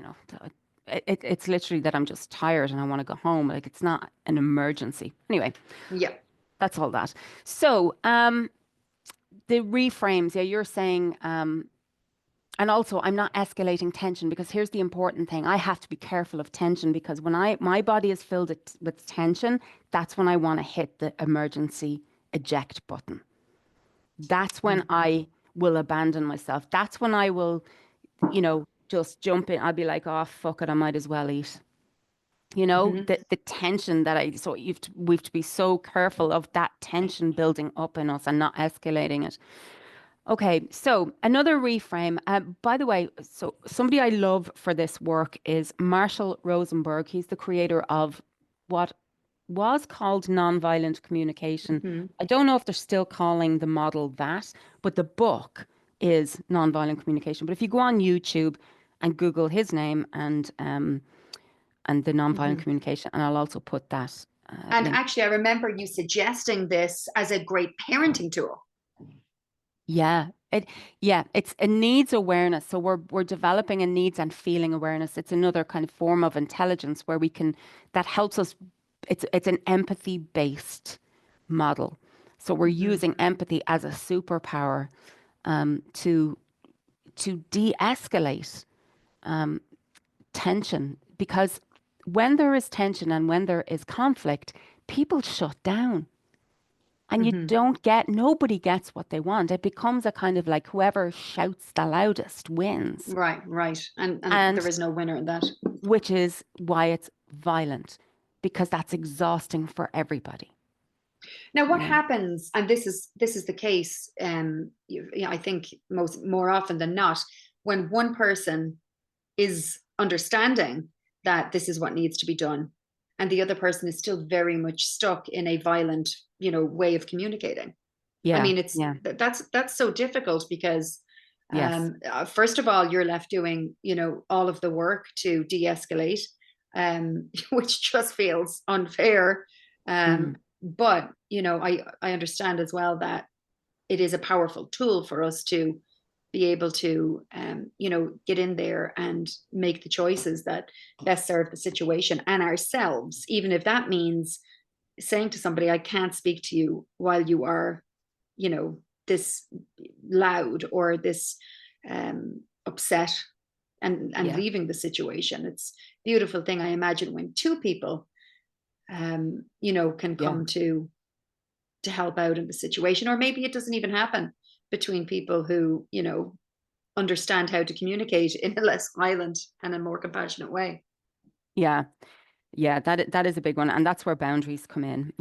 it's literally that I'm just tired and I want to go home. Like it's not an emergency. Anyway, Yeah. that's all that. So, the reframes, yeah, you're saying, and also I'm not escalating tension because here's the important thing. I have to be careful of tension because when my body is filled with tension, that's when I want to hit the emergency eject button. That's when I will abandon myself. That's when I will, just jump in. I'll be like, oh, fuck it, I might as well eat. Hmm. The tension that so we have to be so careful of that tension building up in us and not escalating it. Okay, so another reframe. By the way, so somebody I love for this work is Marshall Rosenberg. He's the creator of what was called nonviolent communication. Hmm. I don't know if they're still calling the model that, but the book is nonviolent communication. But if you go on YouTube and Google his name and the nonviolent Hmm. communication, and I'll also put that And link. actually, I remember you suggesting this as a great parenting tool. Yeah, it's a needs awareness. So we're developing a needs and feeling awareness. It's another kind of form of intelligence where we can that helps us. It's an empathy based model. So we're Hmm. using empathy as a superpower to de-escalate tension because when there is tension and when there is conflict, people shut down. And you Hmm. don't nobody gets what they want. It becomes a kind of like whoever shouts the loudest wins. Right, right. And there And is no winner in that. which is why it's violent, because that's exhausting for everybody, Now, you what know? happens, and this is the case, I think more often than not, when one person is understanding that this is what needs to be done, and the other person is still very much stuck in a violent, way of communicating. I Yeah, mean, yeah, that's so difficult because, yes. first of all, you're left doing, all of the work to de-escalate, which just feels unfair. Mm, But I understand as well that it is a powerful tool for us to be able to, get in there and make the choices that best serve the situation and ourselves, even if that means saying to somebody, I can't speak to you while you are, this loud or this, upset, and yeah, leaving the situation. It's a beautiful thing, I imagine, when two people, can yeah, come to to help out in the situation. Or maybe it doesn't even happen between people who, understand how to communicate in a less violent and a more compassionate way. Yeah. Yeah, that is a big one, and that's where boundaries come in.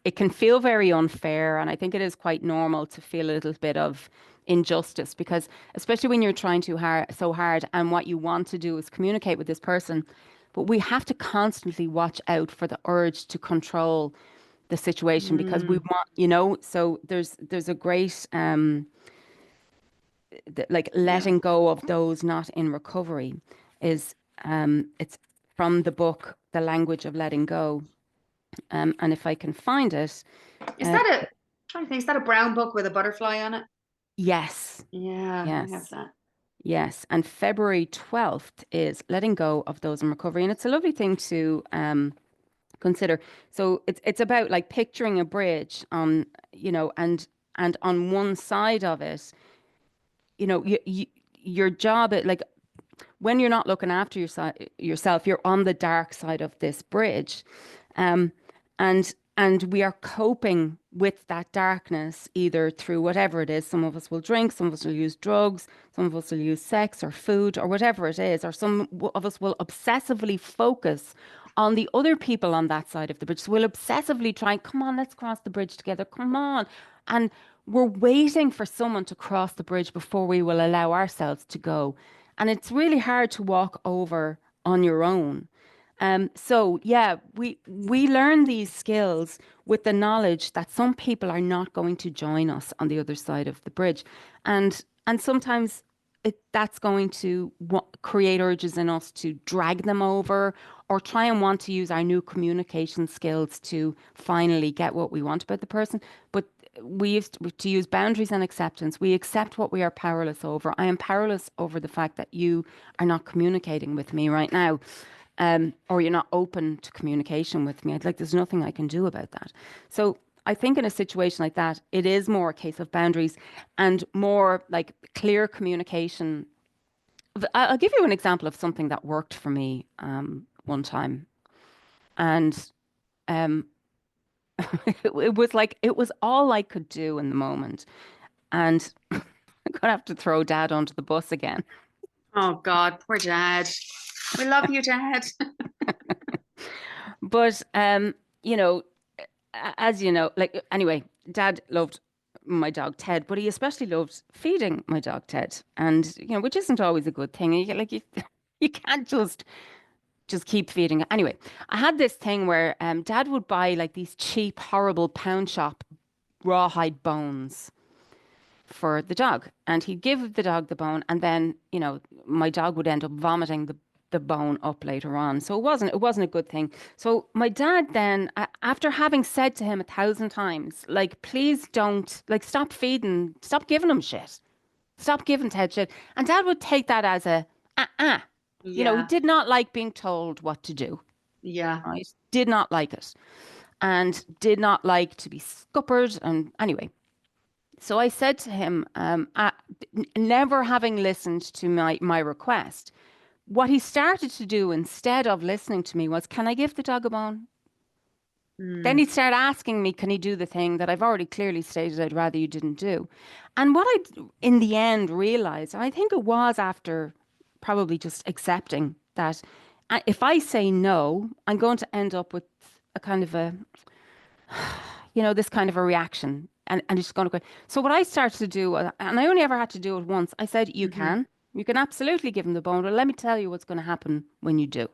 It can feel very unfair, and I think it is quite normal to feel a little bit of injustice because, especially when you're trying too hard, so hard, and what you want to do is communicate with this person, but we have to constantly watch out for the urge to control the situation because we Mm, want, so there's a great like yeah. letting go of those not in recovery is it's from the book The Language of Letting Go. And if I can find it, Is uh, that a, trying to think, is that a brown book with a butterfly on it? yes, Yeah, I have yes, that. yes. And February 12th is letting go of those in recovery. And it's a lovely thing to consider. So it's about like picturing a bridge on, and on one side of it, your job at like when you're not looking after yourself, you're on the dark side of this bridge. Um, and we are coping with that darkness either through whatever it is. Some of us will drink, some of us will use drugs, some of us will use sex or food or whatever it is, or some of us will obsessively focus on the other people on that side of the bridge. So we'll obsessively try, come on, let's cross the bridge together, come on. And we're waiting for someone to cross the bridge before we will allow ourselves to go. And it's really hard to walk over on your own. So yeah, we learn these skills with the knowledge that some people are not going to join us on the other side of the bridge, and sometimes that's going to create urges in us to drag them over or try and want to use our new communication skills to finally get what we want about the person. But we used to use boundaries and acceptance. We accept what we are powerless over. I am powerless over the fact that you are not communicating with me right now, or you're not open to communication with me. I'd like, there's nothing I can do about that. So I think in a situation like that, it is more a case of boundaries and more like clear communication. I'll give you an example of something that worked for me one time. And um, it was like, it was all I could do in the moment. And I'm going to have to throw dad onto the bus again. Oh God, poor dad. We love you, dad. But, you know, as you know, like anyway, Dad loved my dog Ted, but he especially loved feeding my dog Ted, and which isn't always a good thing. You can't just keep feeding it. Anyway, I had this thing where Dad would buy like these cheap, horrible pound shop rawhide bones for the dog, and he'd give the dog the bone, and then my dog would end up vomiting the bone up later on. So it wasn't a good thing. So my dad then, after having said to him 1,000 times, like, please don't, like, stop giving him shit, stop giving Ted shit, and Dad would take that as a he Yeah, did not like being told what to do. yeah. Right? Did not like it, and did not like to be scuppered. And anyway, so I said to him, never having listened to my request, what he started to do instead of listening to me was, can I give the dog a bone? Then Mm, he'd start asking me, can he do the thing that I've already clearly stated I'd rather you didn't do? And what I, in the end, realized, and I think it was after probably just accepting that if I say no, I'm going to end up with a kind of this kind of a reaction. And it's going to go. So what I started to do, and I only ever had to do it once, I said, hmm. you can absolutely give him the bone, but let me tell you what's going to happen when you do.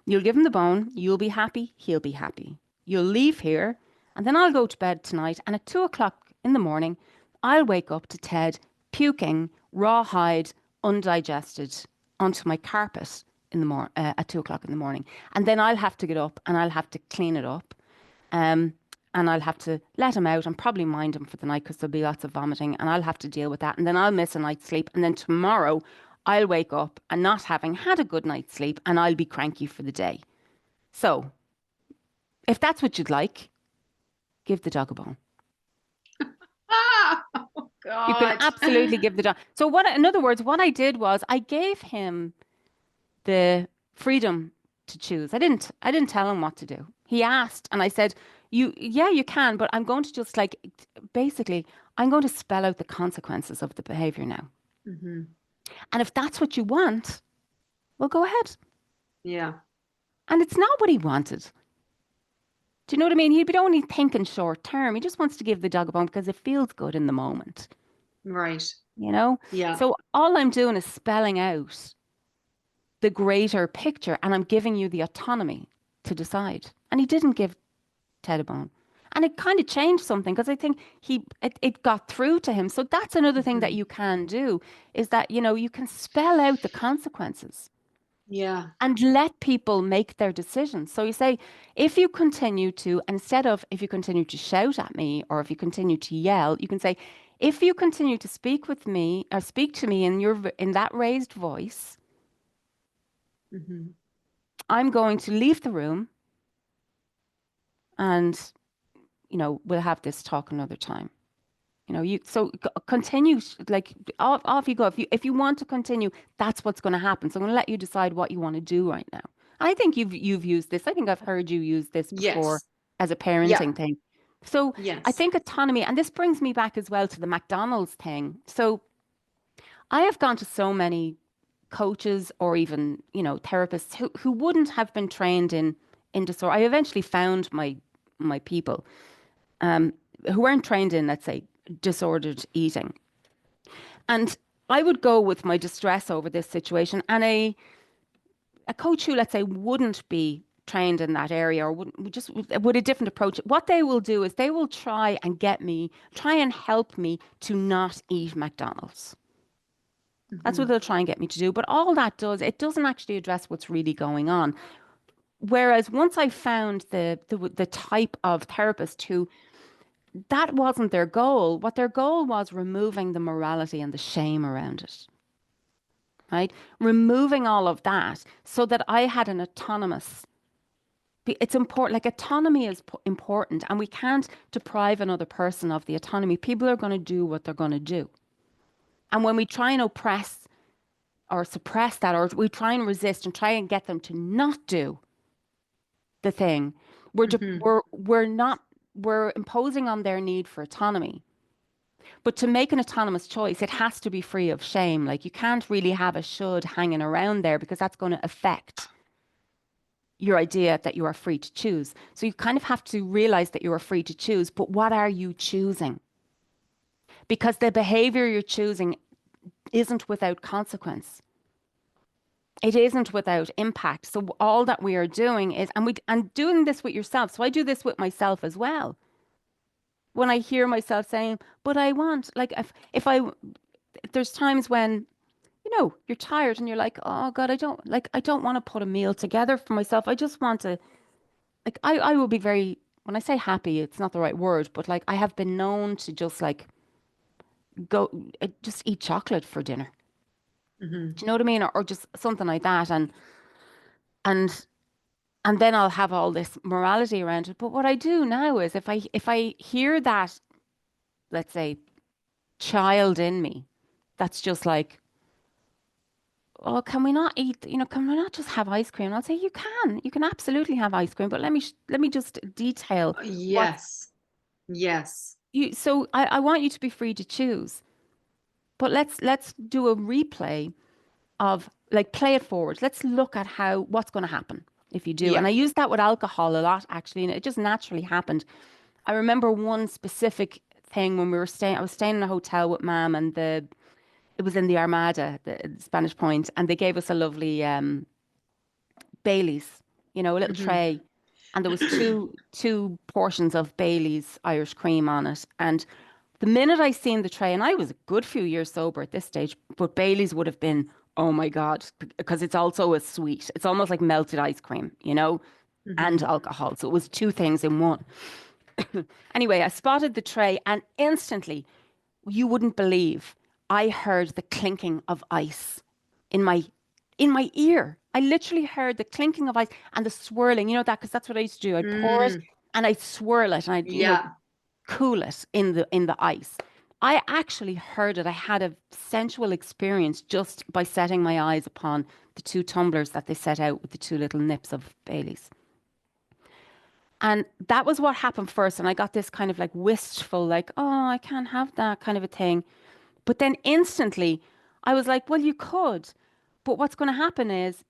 You'll give him the bone, you'll be happy, he'll be happy. You'll leave here, and then I'll go to bed tonight, and at 2 o'clock in the morning, I'll wake up to Ted puking, rawhide, undigested onto my carpet at 2 o'clock in the morning. And then I'll have to get up and I'll have to clean it up. Um, and I'll have to let him out and probably mind him for the night because there'll be lots of vomiting, and I'll have to deal with that. And then I'll miss a night's sleep. And then tomorrow I'll wake up and not having had a good night's sleep, and I'll be cranky for the day. So if that's what you'd like, give the dog a bone. Ah, oh You can God. absolutely give the dog. So in other words, what I did was I gave him the freedom to choose. I didn't tell him what to do. He asked, and I said, Yeah, you can, but I'm going to just like, basically, I'm going to spell out the consequences of the behavior now. Hmm. And if that's what you want, well, go ahead. Yeah. And it's not what he wanted. Do you know what I mean? He'd be only thinking short term. He just wants to give the dog a bone because it feels good in the moment, Right. you know? Yeah. So all I'm doing is spelling out the greater picture and I'm giving you the autonomy to decide. And he didn't give Ted a bone. And it kind of changed something because I think it got through to him. So that's another thing that Hmm. you can do is that, you can spell out the consequences Yeah. and let people make their decisions. So you say, if you continue to, instead of if you continue to shout at me or if you continue to yell, you can say, if you continue to speak with me or speak to me in that raised voice, Hmm. I'm going to leave the room and, we'll have this talk another time. Continue, like off you go. If you want to continue, that's what's going to happen. So I'm going to let you decide what you want to do right now. I think you've used this. I think I've heard you use this before Yes. as a Yeah. parenting thing. So I Yes. think autonomy, and this brings me back as well to the McDonald's thing. So I have gone to so many coaches or even, therapists who wouldn't have been trained in disorder. I eventually found my people um, who weren't trained in, let's say, disordered eating. And I would go with my distress over this situation, and a coach who, let's say, wouldn't be trained in that area or would just with a different approach. What they will do is they will try and help me to not eat McDonald's. That's what Hmm. they'll try and get me to do. But all that does, it doesn't actually address what's really going on. Whereas once I found the type of therapist who that wasn't their goal. What their goal was removing the morality and the shame around it, right? Removing all of that so that I had an autonomous. It's important, like autonomy is important, and we can't deprive another person of the autonomy. People are going to do what they're going to do. And when we try and oppress or suppress that, or we try and resist and try and get them to not do the thing, Hmm. we're not, we're imposing on their need for autonomy. But to make an autonomous choice, it has to be free of shame. Like you can't really have a should hanging around there because that's going to affect your idea that you are free to choose. So you kind of have to realize that you are free to choose, but what are you choosing? Because the behavior you're choosing isn't without consequence. It isn't without impact. So all that we are doing is, and doing this with yourself. So I do this with myself as well. When I hear myself saying, but I want, like if there's times when you're tired and you're like, oh God, I don't want to put a meal together for myself. I just want to, like, I will be very, when I say happy, it's not the right word, but like, I have been known to just like go, just eat chocolate for dinner. Hmm. Do you know what I mean? Or just something like that. And, and then I'll have all this morality around it. But what I do now is if I hear that, let's say, child in me, that's just like, oh, can we not eat, can we not just have ice cream? And I'll say, you can absolutely have ice cream, but let me just detail what Yes. Yes. so I want you to be free to choose, but let's do a replay of like play it forward. Let's look at what's going to happen if you do. And Yeah. I use that with alcohol a lot actually, and it just naturally happened. I remember one specific thing when I was staying in a hotel with mom and it was in the Armada, the Spanish Point, and they gave us a lovely Bailey's, a little Hmm. tray, and there was two portions of Bailey's Irish cream on it. And the minute I seen the tray, and I was a good few years sober at this stage, but Bailey's would have been, oh my God, because it's also a sweet. It's almost like melted ice cream, and Hmm. alcohol. So it was two things in one. Anyway, I spotted the tray, and instantly, you wouldn't believe, I heard the clinking of ice in my ear. I literally heard the clinking of ice and the swirling, that because that's what I used to do. I'd pour it Mm. and I'd swirl it and I'd, Yeah. cool it in the ice. I actually heard it. I had a sensual experience just by setting my eyes upon the two tumblers that they set out with the two little nips of Bailey's. And that was what happened first. And I got this kind of like wistful, like, oh, I can't have that kind of a thing. But then instantly I was like, well, you could. But what's going to happen is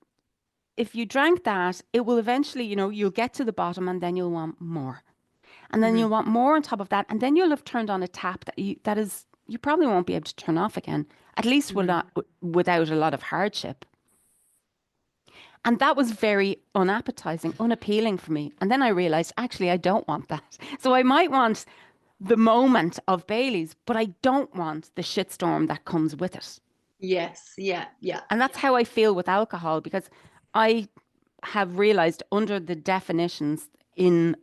if you drank that, it will eventually, you'll get to the bottom and then you'll want more. And then you'll Hmm. want more on top of that. And then you'll have turned on a tap you probably won't be able to turn off again, at least will Hmm. not, without a lot of hardship. And that was very unappetizing, unappealing for me. And then I realized, actually, I don't want that. So I might want the moment of Bailey's, but I don't want the shitstorm that comes with it. Yes. Yeah. Yeah. And that's how I feel with alcohol because I have realized under the definitions in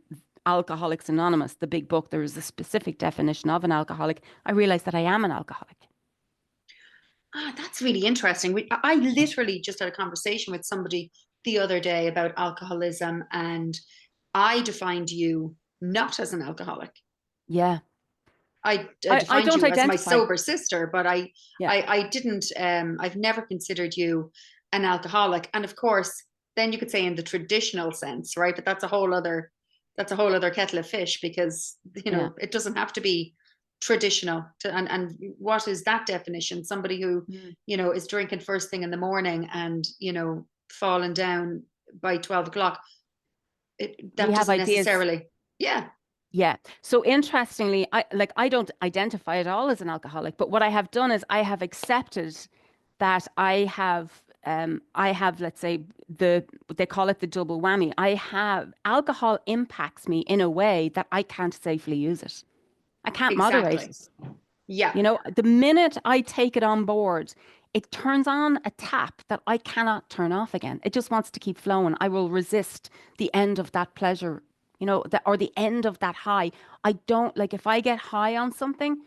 Alcoholics Anonymous, the big book, there is a specific definition of an alcoholic. I realized that I am an alcoholic. Ah, that's really interesting. I literally just had a conversation with somebody the other day about alcoholism, and I defined you not as an alcoholic. Yeah. I I defined don't you as my identify. sober sister, but Yeah. I didn't I've never considered you an alcoholic. And of course, then you could say in the traditional sense, right? But that's a whole other kettle of fish because Yeah. it doesn't have to be traditional and what is that definition? Somebody who, Mm. is drinking first thing in the morning and, falling down by 12 o'clock. We That have doesn't ideas. necessarily, yeah, Yeah. So interestingly, I don't identify at all as an alcoholic, but what I have done is I have accepted that I have, let's say, they call it the double whammy. I have alcohol impacts me in a way that I can't safely use it. I can't moderate exactly. it. Yeah. The minute I take it on board, it turns on a tap that I cannot turn off again. It just wants to keep flowing. I will resist the end of that pleasure, or the end of that high. I don't like if I get high on something,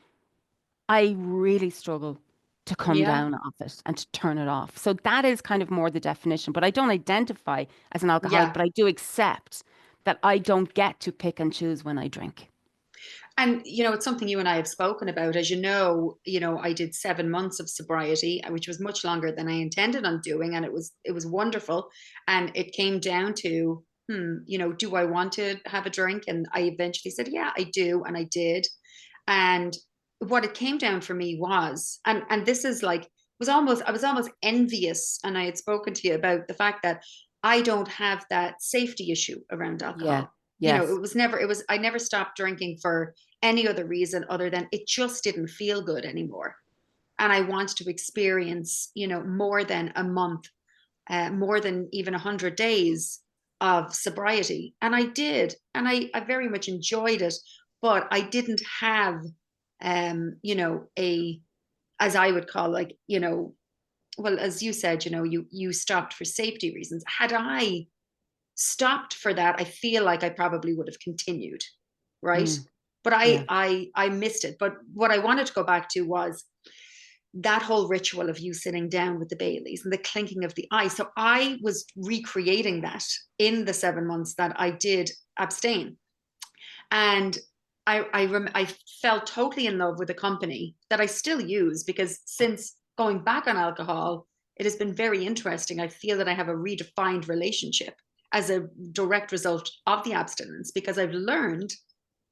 I really struggle to come Yeah. down off it and to turn it off. So that is kind of more the definition. But I don't identify as an alcoholic, Yeah. but I do accept that I don't get to pick and choose when I drink. And it's something you and I have spoken about. As I did 7 months of sobriety, which was much longer than I intended on doing, and it was wonderful. And it came down to, do I want to have a drink? And I eventually said, yeah, I do, and I did. And what it came down for me was, and this is like was almost I was almost envious, and I had spoken to you about the fact that I don't have that safety issue around Yeah. alcohol. Yes. I never stopped drinking for any other reason other than it just didn't feel good anymore. And I wanted to experience, more than a month, more than even 100 days of sobriety. And I did. And I very much enjoyed it. But I didn't have, as I would call, like, well, as you said, you stopped for safety reasons. Had I stopped for that, I feel like I probably would have continued, right? Mm, But yeah. I missed it. But what I wanted to go back to was that whole ritual of you sitting down with the Baileys and the clinking of the ice. So I was recreating that in the 7 months that I did abstain, and I fell totally in love with a company that I still use because since going back on alcohol, it has been very interesting. I feel that I have a redefined relationship as a direct result of the abstinence because I've learned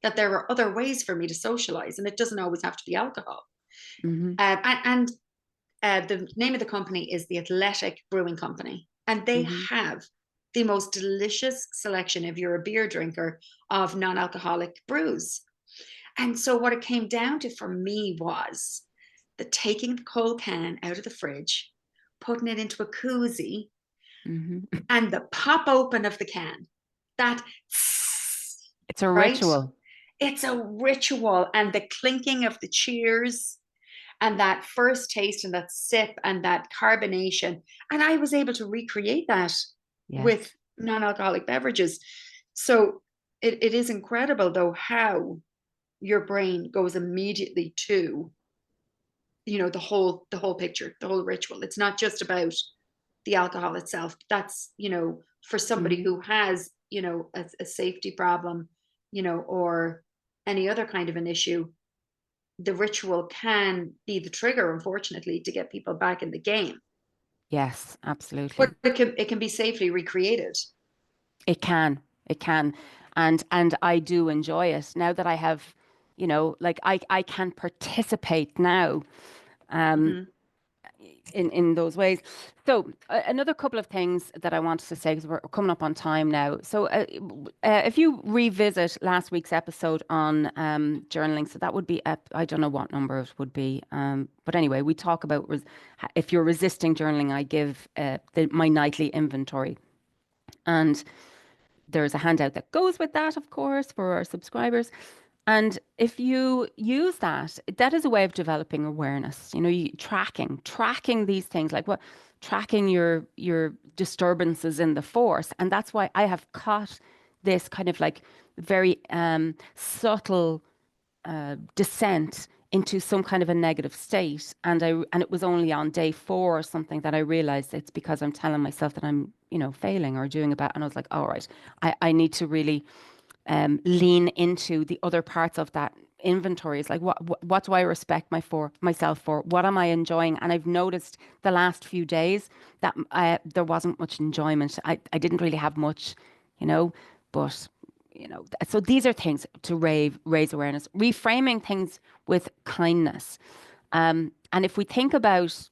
that there are other ways for me to socialize and it doesn't always have to be alcohol. Hmm. And the name of the company is the Athletic Brewing Company, and they Hmm. have the most delicious selection if you're a beer drinker of non-alcoholic brews. And so what it came down to for me was the taking the cold can out of the fridge, putting it into a koozie, Hmm. and the pop open of the can. That It's a right? ritual. It's a ritual, and the clinking of the cheers and that first taste and that sip and that carbonation. And I was able to recreate that with Yes. non-alcoholic beverages. So it is incredible though how your brain goes immediately to, the whole picture, the whole ritual. It's not just about the alcohol itself. That's, for somebody Hmm. who has, a safety problem, or any other kind of an issue, the ritual can be the trigger, unfortunately, to get people back in the game. Yes, But absolutely. it can be safely recreated. It can. It can. And I do enjoy it now that I have, like I can participate now Hmm. in those ways. So another couple of things that I wanted to say because we're coming up on time now. So if you revisit last week's episode on journaling, so that would be I don't know what number it would be, but anyway, we talk about if you're resisting journaling, I give my nightly inventory, and there's a handout that goes with that, of course, for our subscribers. And if you use that, that is a way of developing awareness. Tracking these things, like tracking your disturbances in the force. And that's why I have caught this kind of like very subtle descent into some kind of a negative state. And it was only on day 4 or something that I realized it's because I'm telling myself that I'm, failing or doing about. And I was like, all right, I need to really lean into the other parts of that inventory. It's like, what do I respect myself for? What am I enjoying? And I've noticed the last few days that there wasn't much enjoyment. I didn't really have much, you know, but so these are things to raise awareness, reframing things with kindness. And if we think about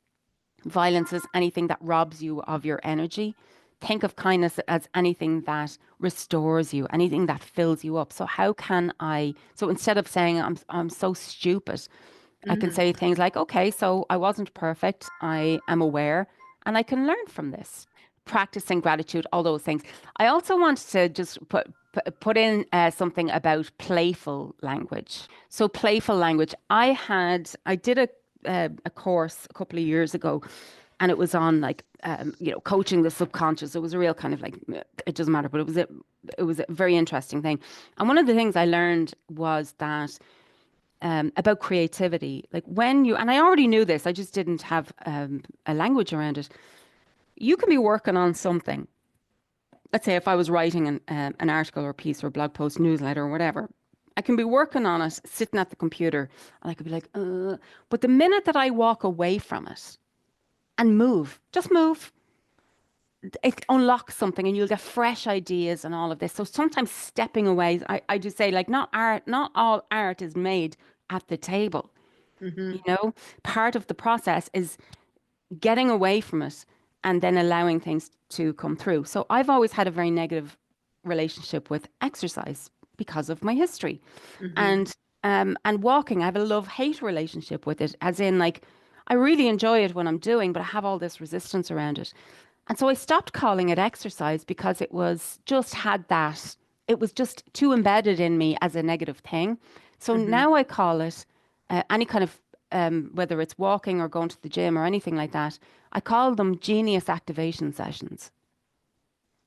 violence as anything that robs you of your energy, think of kindness as anything that restores you, anything that fills you up. So how can I? So instead of saying I'm so stupid, I can Hmm. say things like, okay, so I wasn't perfect. I am aware and I can learn from this. Practicing gratitude, all those things. I also want to just put in something about playful language. So playful language. I did a course a couple of years ago, and it was on like coaching the subconscious. It was a real kind of like it doesn't matter, but it was a very interesting thing. And one of the things I learned was that about creativity. Like when you, and I already knew this, I just didn't have a language around it. You can be working on something. Let's say if I was writing an article or piece or blog post, newsletter or whatever, I can be working on it, sitting at the computer, and I could be like, but the minute that I walk away from it and move, just move, it unlocks something and you'll get fresh ideas and all of this. So sometimes stepping away, I just say like not all art is made at the table. You Hmm. know, part of the process is getting away from it and then allowing things to come through. So I've always had a very negative relationship with exercise because of my history. Hmm. And walking, I have a love-hate relationship with it, as in like I really enjoy it when I'm doing, but I have all this resistance around it. And so I stopped calling it exercise because it was just too embedded in me as a negative thing. So Hmm. now I call it any kind of, whether it's walking or going to the gym or anything like that, I call them genius activation sessions.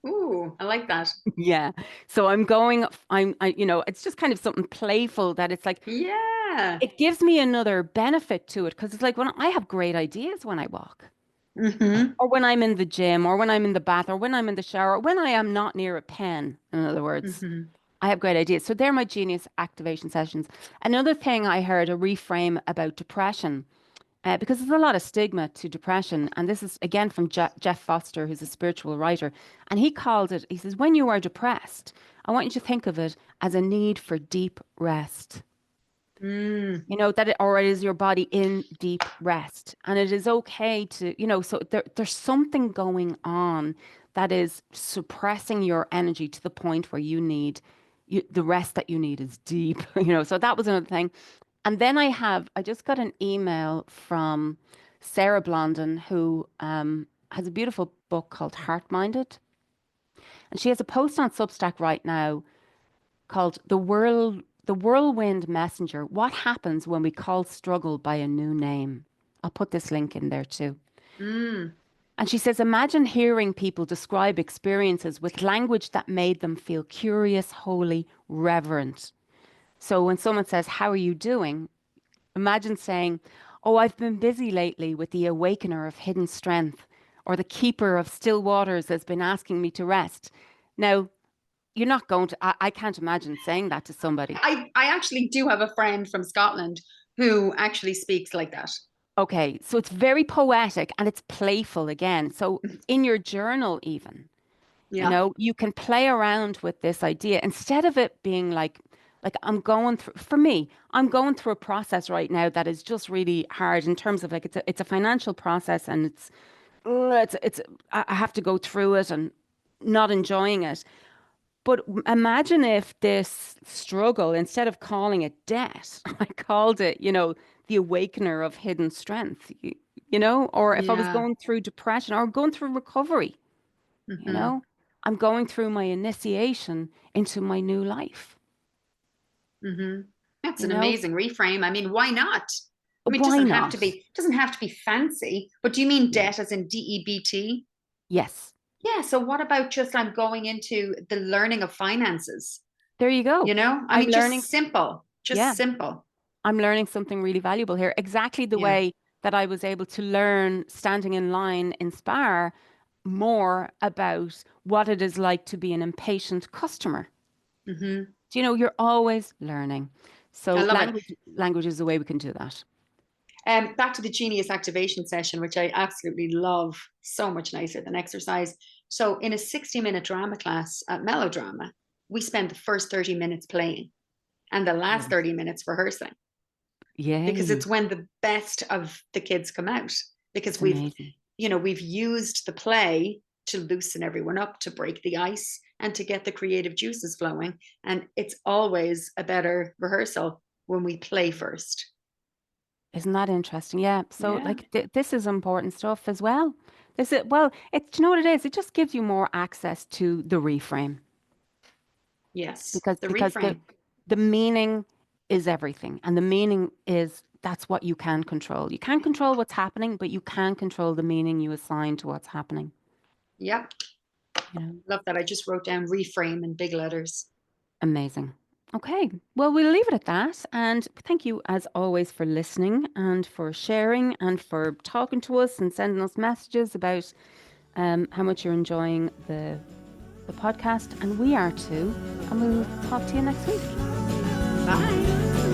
Ooh, I like that. Yeah. So it's just kind of something playful that it's like, Yeah. it gives me another benefit to it because it's like when I have great ideas when I walk. Hmm. Or when I'm in the gym, or when I'm in the bath, or when I'm in the shower, or when I am not near a pen, in other words, Hmm. I have great ideas. So they're my genius activation sessions. Another thing I heard a reframe about depression, because there's a lot of stigma to depression. And this is again from Jeff Foster, who's a spiritual writer. And he says, when you are depressed, I want you to think of it as a need for deep rest. Mm. That it is your body in deep rest, and it is okay to, so there's something going on that is suppressing your energy to the point where the rest that you need is deep. So that was another thing. And then I just got an email from Sarah Blondin, who has a beautiful book called Heart Minded, and she has a post on Substack right now called The Whirlwind Messenger: What Happens When We Call Struggle by a New Name. I'll put this link in there too. Mm. And she says, imagine hearing people describe experiences with language that made them feel curious, holy, reverent. So when someone says, how are you doing? Imagine saying, oh, I've been busy lately with the awakener of hidden strength, or the keeper of still waters has been asking me to rest. Now, you're not going to, I can't imagine saying that to somebody. I actually do have a friend from Scotland who actually speaks like that. Okay, so it's very poetic and it's playful again. So in your journal, even, You Yeah. know, you can play around with this idea instead of it being like I'm going through, for me, I'm going through a process right now that is just really hard in terms of like it's a financial process and it's I have to go through it and not enjoying it. But imagine if this struggle, instead of calling it debt, I called it, you know, the awakener of hidden strength, you know, or if I was Yeah. going through depression or going through recovery, you Hmm. know, I'm going through my initiation into my new life, Hmm. That's you an know, amazing reframe. I mean, why not? I mean, it why doesn't have to not? be, doesn't have to be fancy, but do you mean Yeah. debt as in DEBT? Yes. Yeah. So what about just I'm going into the learning of finances? There you go. You know, I I'm mean, learning. just Yeah. simple. I'm learning something really valuable here. Exactly the Yeah. way that I was able to learn standing in line in Spar more about what it is like to be an impatient customer. Hmm. Do you know, you're always learning. I So love it. language is the way we can do that. Back to the genius activation session, which I absolutely love, so much nicer than exercise. So, in a 60-minute drama class at Melodrama, we spend the first 30 minutes playing and the last Love it. 30 minutes rehearsing because Yay. it's when the best of the kids come out. Because It's amazing. we've used the play to loosen everyone up, to break the ice, and to get the creative juices flowing. And it's always a better rehearsal when we play first. Isn't that interesting? Yeah. So Yeah. like this is important stuff as well. This is well, it's do you know what it is? It just gives you more access to the reframe Yes. because The because reframe. the meaning is everything and the meaning is that's what you can control. You can't control what's happening, but you can control the meaning you assign to what's happening, Yep. you know. Love that. I just wrote down reframe in big letters. Amazing. Okay, well, we'll leave it at that. And thank you, as always, for listening and for sharing and for talking to us and sending us messages about how much you're enjoying the podcast. And we are too. And we'll talk to you next week. Bye.